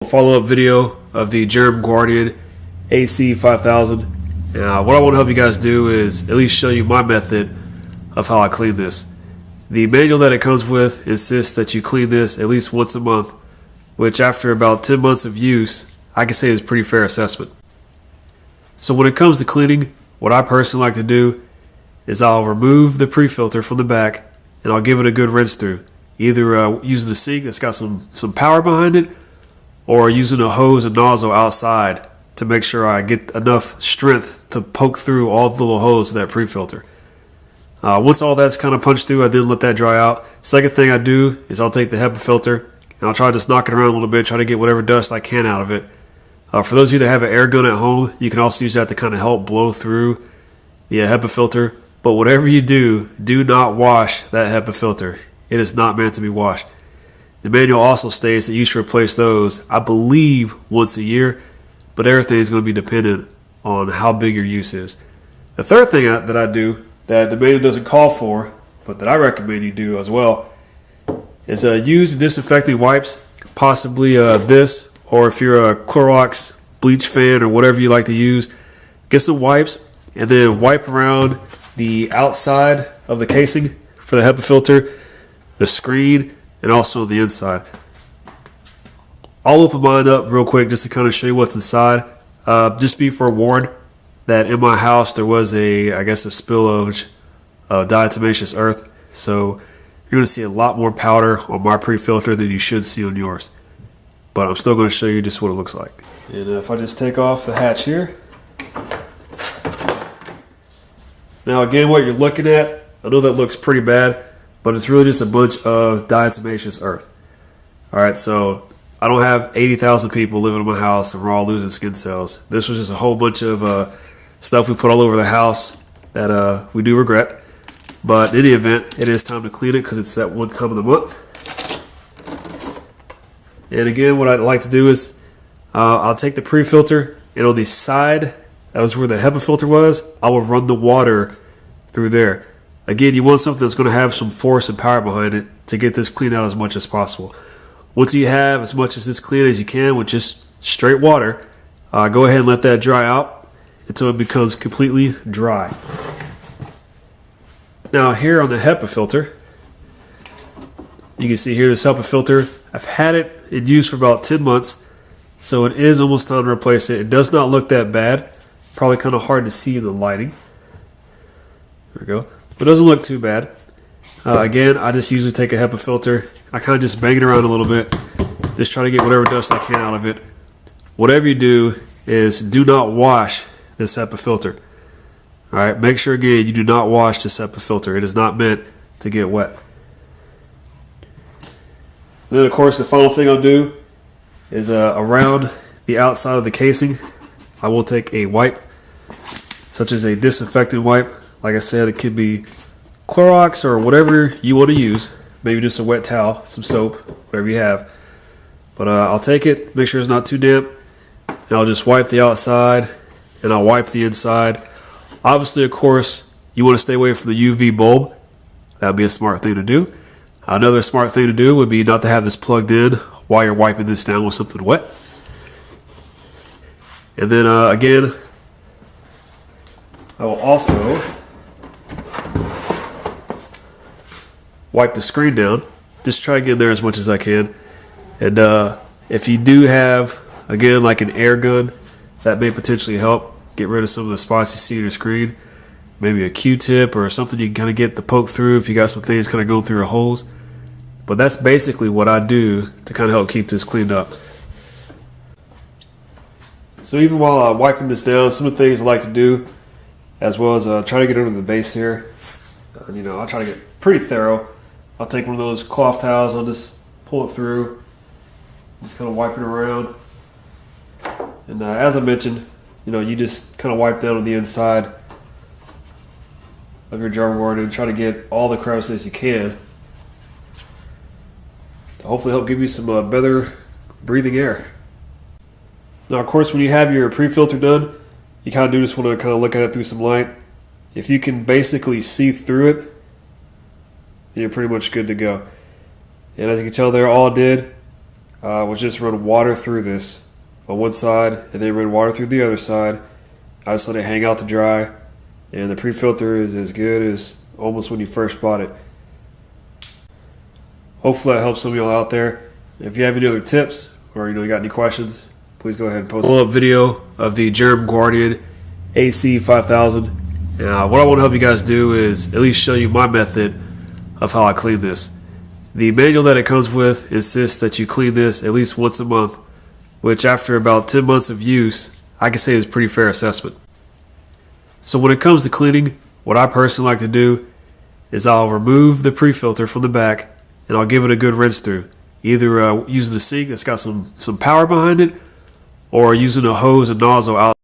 Follow-up video of the GermGuardian AC5000. What I want to help you guys do is at least show you my method of how I clean this. The manual that it comes with insists that you clean this at least once a month, which after about 10 months of use, I can say is a pretty fair assessment. So when it comes to cleaning, what I personally like to do is I'll remove the pre-filter from the back and I'll give it a good rinse through, either using a sink that's got some power behind it, or using a hose and nozzle outside to make sure I get enough strength to poke through all the little holes of that pre-filter. Once all that's kind of punched through, I then let that dry out. Second thing I do is I'll take the HEPA filter and I'll try to just knock it around a little bit, try to get whatever dust I can out of it. For those of you that have an air gun at home, you can also use that to kind of help blow through the HEPA filter. But whatever you do not wash that HEPA filter. It is not meant to be washed. The manual also states that you should replace those, I believe, once a year, but everything is going to be dependent on how big your use is. The third thing that I do that the manual doesn't call for, but that I recommend you do as well, is use disinfecting wipes, possibly this, or if you're a Clorox bleach fan or whatever you like to use, get some wipes and then wipe around the outside of the casing for the HEPA filter, the screen, and also the inside. I'll open mine up real quick just to kind of show you what's inside. Just be forewarned that in my house there was I guess a spillage of diatomaceous earth. So you're going to see a lot more powder on my pre-filter than you should see on yours. But I'm still going to show you just what it looks like. And if I just take off the hatch here. Now again, what you're looking at, I know that looks pretty bad, but it's really just a bunch of diatomaceous earth. Alright, so I don't have 80,000 people living in my house and we're all losing skin cells. This was just a whole bunch of stuff we put all over the house that we do regret. But in any event, it is time to clean it because it's that one time of the month. And again, what I'd like to do is I'll take the pre-filter, and on the side, that was where the HEPA filter was, I will run the water through there. Again, you want something that's going to have some force and power behind it to get this cleaned out as much as possible. Once you have as much as this clean as you can with just straight water, go ahead and let that dry out until it becomes completely dry. Now here on the HEPA filter, you can see here this HEPA filter, I've had it in use for about 10 months, so it is almost time to replace it. It does not look that bad, probably kind of hard to see in the lighting. There we go. It doesn't look too bad. Again, I just usually take a HEPA filter. I kind of just bang it around a little bit. Just try to get whatever dust I can out of it. Whatever you do is do not wash this HEPA filter. Alright, make sure again you do not wash this HEPA filter. It is not meant to get wet. Then of course the final thing I'll do is around the outside of the casing, I will take a wipe, such as a disinfectant wipe. Like I said, it could be Clorox or whatever you want to use. Maybe just a wet towel, some soap, whatever you have. But I'll take it, make sure it's not too damp, and I'll just wipe the outside, and I'll wipe the inside. Obviously, of course, you want to stay away from the UV bulb. That would be a smart thing to do. Another smart thing to do would be not to have this plugged in while you're wiping this down with something wet. And then again, I will also wipe the screen down. Just try to get in there as much as I can. And if you do have, again, like an air gun, that may potentially help get rid of some of the spots you see on your screen. Maybe a Q-tip or something you can kind of get the poke through if you got some things kind of going through your holes. But that's basically what I do to kind of help keep this cleaned up. So even while I'm wiping this down, some of the things I like to do, as well as try to get under the base here, I'll try to get pretty thorough. I'll take one of those cloth towels, I'll just pull it through, just kind of wipe it around. And as I mentioned, you just kind of wipe down on the inside of your GermGuardian and try to get all the crevices you can to hopefully help give you some better breathing air. Now, of course, when you have your pre-filter done, you kind of do just want to kind of look at it through some light. If you can basically see through it, you're pretty much good to go. And as you can tell there, all it did was just run water through this on one side and then run water through the other side. I just let it hang out to dry, and the pre-filter is as good as almost when you first bought it. Hopefully that helps some of y'all out there. If you have any other tips or you got any questions, please go ahead and post a follow-up video of the GermGuardian AC5000. Now, what I want to help you guys do is at least show you my method of how I clean this. The manual that it comes with insists that you clean this at least once a month, which after about 10 months of use, I can say is a pretty fair assessment. So when it comes to cleaning, what I personally like to do is I'll remove the pre-filter from the back and I'll give it a good rinse through, either using a sink that's got some power behind it or using a hose and nozzle out